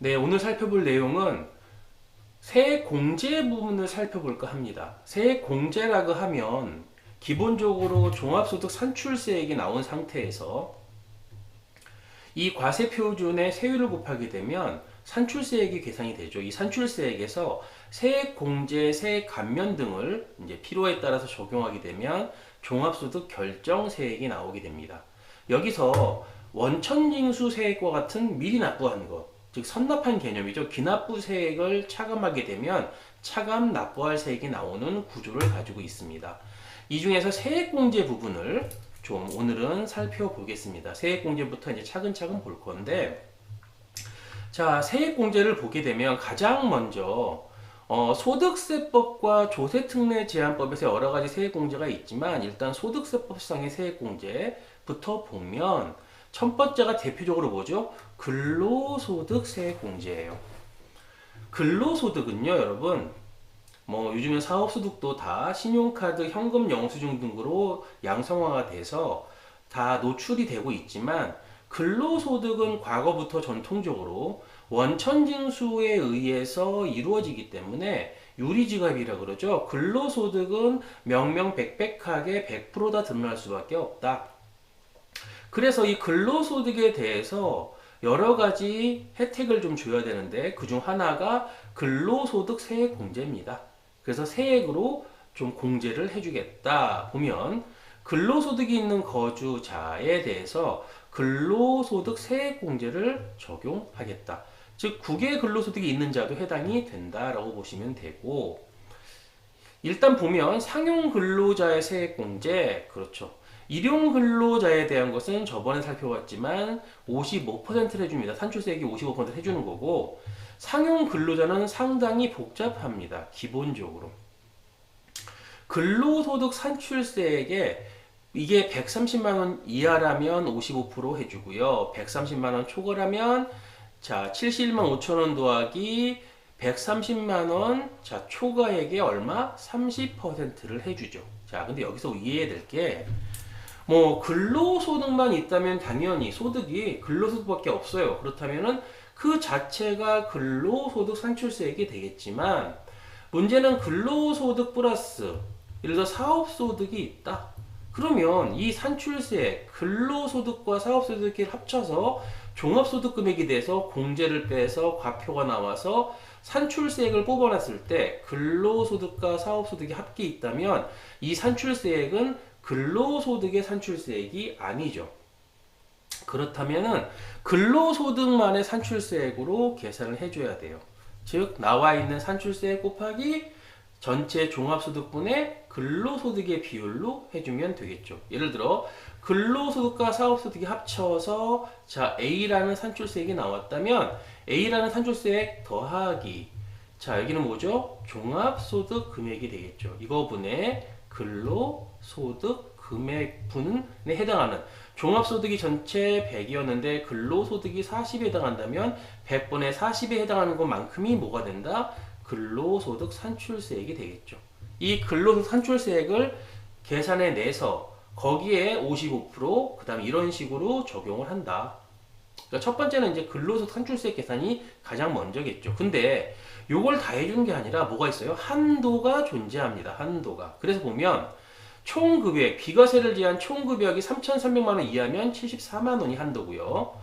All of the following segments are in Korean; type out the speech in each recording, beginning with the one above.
네, 오늘 살펴볼 내용은 세액공제 부분을 살펴볼까 합니다. 세액공제라고 하면 기본적으로 종합소득 산출세액이 나온 상태에서 이 과세표준에 세율을 곱하게 되면 산출세액이 계산이 되죠. 이 산출세액에서 세액공제, 세액감면 등을 이제 필요에 따라서 적용하게 되면 종합소득 결정세액이 나오게 됩니다. 여기서 원천징수세액과 같은 미리 납부한 것, 즉 선납한 개념이죠. 기납부세액을 차감하게 되면 차감 납부할 세액이 나오는 구조를 가지고 있습니다. 이 중에서 세액공제 부분을 좀 오늘은 살펴보겠습니다. 세액공제부터 이제 차근차근 볼 건데, 자, 세액공제를 보게 되면 가장 먼저 소득세법과 조세특례제한법에서 여러 가지 세액공제가 있지만 일단 소득세법상의 세액공제부터 보면 첫 번째가 대표적으로 뭐죠? 근로소득 세액공제예요. 근로소득은요, 여러분, 뭐 요즘은 사업소득도 다 신용카드, 현금 영수증 등으로 양성화가 돼서 다 노출이 되고 있지만 근로소득은 과거부터 전통적으로 원천징수에 의해서 이루어지기 때문에 유리지갑이라 그러죠. 근로소득은 명명백백하게 100%다 드러날 수밖에 없다. 그래서 이 근로소득에 대해서 여러 가지 혜택을 좀 줘야 되는데 그중 하나가 근로소득 세액공제입니다. 그래서 세액으로 좀 공제를 해주겠다 보면 근로소득이 있는 거주자에 대해서 근로소득 세액공제를 적용하겠다. 즉 국외 근로소득이 있는 자도 해당이 된다라고 보시면 되고, 일단 보면 상용 근로자의 세액공제, 그렇죠. 일용 근로자에 대한 것은 저번에 살펴봤지만 55%를 해줍니다. 산출세액이 55% 해주는 거고, 상용 근로자는 상당히 복잡합니다. 기본적으로. 근로소득 산출세액에 이게 130만 원 이하라면 55% 해주고요. 130만 원 초과라면 자 71만 5천 원 더하기 130만 원 자 초과액에 얼마? 30%를 해주죠. 자 근데 여기서 이해해야 될 게 뭐 근로소득만 있다면 당연히 소득이 근로소득밖에 없어요. 그렇다면은 그 자체가 근로소득 산출세액이 되겠지만 문제는 근로소득 플러스 예를 들어 사업소득이 있다. 그러면 이 산출세액, 근로소득과 사업소득이 합쳐서 종합소득 금액이 돼서 공제를 빼서 과표가 나와서 산출세액을 뽑아놨을 때 근로소득과 사업소득이 합계 있다면 이 산출세액은 근로소득의 산출세액이 아니죠. 그렇다면은 근로소득만의 산출세액으로 계산을 해줘야 돼요. 즉 나와 있는 산출세액 곱하기 전체 종합소득분의 근로소득의 비율로 해주면 되겠죠. 예를 들어 근로소득과 사업소득이 합쳐서 자 A라는 산출세액이 나왔다면 A라는 산출세액 더하기 자 여기는 뭐죠? 종합소득 금액이 되겠죠. 이거분의 근로소득 금액분에 해당하는 종합소득이 전체 100이었는데 근로소득이 40에 해당한다면 100분의 40에 해당하는 것만큼이 뭐가 된다? 근로소득 산출세액이 되겠죠. 이 근로소득 산출세액을 계산해 내서 거기에 55%, 그 다음에 이런 식으로 적용을 한다. 그러니까 첫 번째는 이제 근로소득 산출세액 계산이 가장 먼저겠죠. 근데 요걸 다 해주는 게 아니라 뭐가 있어요? 한도가 존재합니다. 한도가. 그래서 보면 총급여, 비과세를 제한 총급여액이 3,300만 원 이하면 74만 원이 한도고요.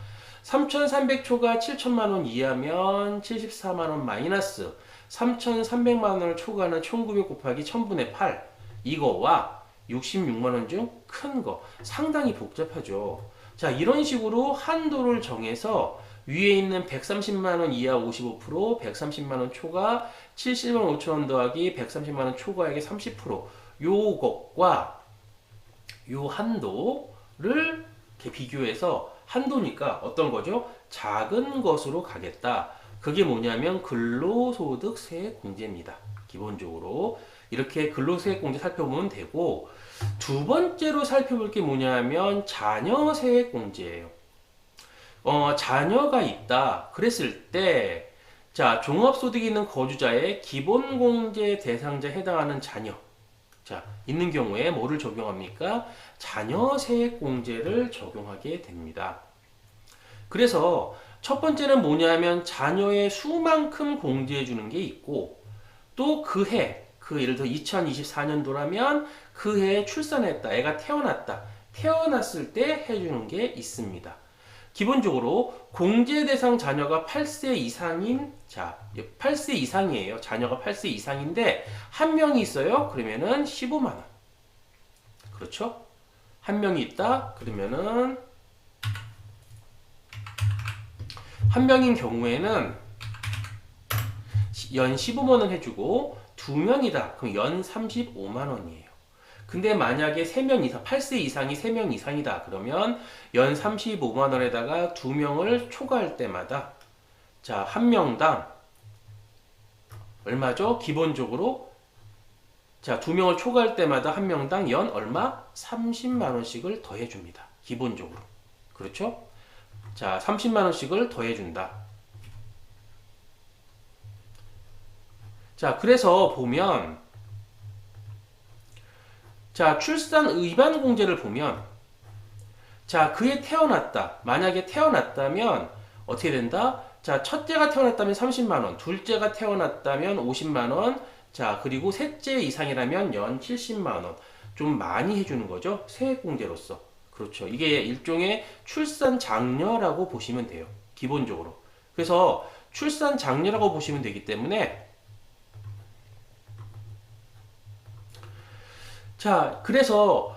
3,300 초과 7천만 원 이하면 74만 원 마이너스 3,300만 원을 초과하는 총급여 곱하기 1000분의 8 이거와 66만 원 중 큰 거 상당히 복잡하죠. 자 이런 식으로 한도를 정해서 위에 있는 130만 원 이하 55%, 130만 원 초과 70만 5천 원 더하기 130만 원 초과액의 30% 요것과 요 한도를 이렇게 비교해서 한도니까 어떤 거죠? 작은 것으로 가겠다. 그게 뭐냐면 근로소득 세액공제입니다. 기본적으로 이렇게 근로세액공제 살펴보면 되고 두 번째로 살펴볼 게 뭐냐면 자녀 세액공제예요. 자녀가 있다. 그랬을 때 자, 종합소득이 있는 거주자의 기본공제 대상자에 해당하는 자녀 자, 있는 경우에 뭐를 적용합니까? 자녀 세액공제를 적용하게 됩니다. 그래서 첫 번째는 뭐냐면 자녀의 수만큼 공제해 주는 게 있고 또 그 해, 예를 들어 2024년도라면 그 해에 출산했다, 애가 태어났다, 태어났을 때 해주는 게 있습니다. 기본적으로 공제 대상 자녀가 8세 이상인, 8세 이상이에요. 자녀가 8세 이상인데 한 명이 있어요. 그러면은 15만 원. 그렇죠? 한 명이 있다. 그러면은 한 명인 경우에는 연 15만 원 해주고 두 명이다. 그럼 연 35만 원이에요. 근데 만약에 3명 이상, 8세 이상이 3명 이상이다. 그러면 연 35만 원에다가 2명을 초과할 때마다 한 명당 얼마죠? 기본적으로 2명을 초과할 때마다 한 명당 연 얼마? 30만 원씩을 더해 줍니다. 기본적으로. 그렇죠? 30만 원씩을 더해 준다. 그래서 보면 출산 의반 공제를 보면 그에 태어났다. 만약에 태어났다면 어떻게 된다? 첫째가 태어났다면 30만 원, 둘째가 태어났다면 50만 원, 그리고 셋째 이상이라면 연 70만 원. 좀 많이 해주는 거죠. 세액 공제로서. 그렇죠. 이게 일종의 출산 장려라고 보시면 돼요. 기본적으로. 그래서 출산 장려라고 보시면 되기 때문에 그래서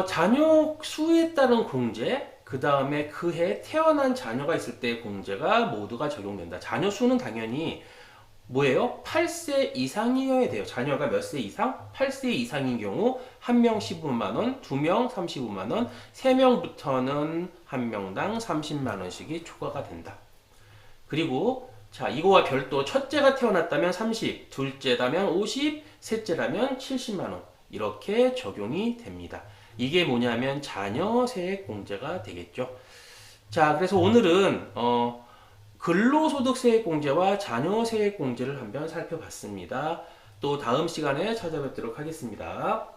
자녀 수에 따른 공제, 그 다음에 그 해 태어난 자녀가 있을 때 공제가 모두가 적용된다. 자녀 수는 당연히 뭐예요? 8세 이상이어야 돼요. 자녀가 몇 세 이상? 8세 이상인 경우 1명 15만 원, 2명 35만 원, 3명부터는 한 명당 30만 원씩이 초과가 된다. 그리고 이거와 별도 첫째가 태어났다면 30, 둘째라면 50, 셋째라면 70만 원. 이렇게 적용이 됩니다. 이게 뭐냐면 자녀 세액 공제가 되겠죠. 그래서 오늘은 근로소득세액 공제와 자녀 세액 공제를 한번 살펴봤습니다. 또 다음 시간에 찾아뵙도록 하겠습니다.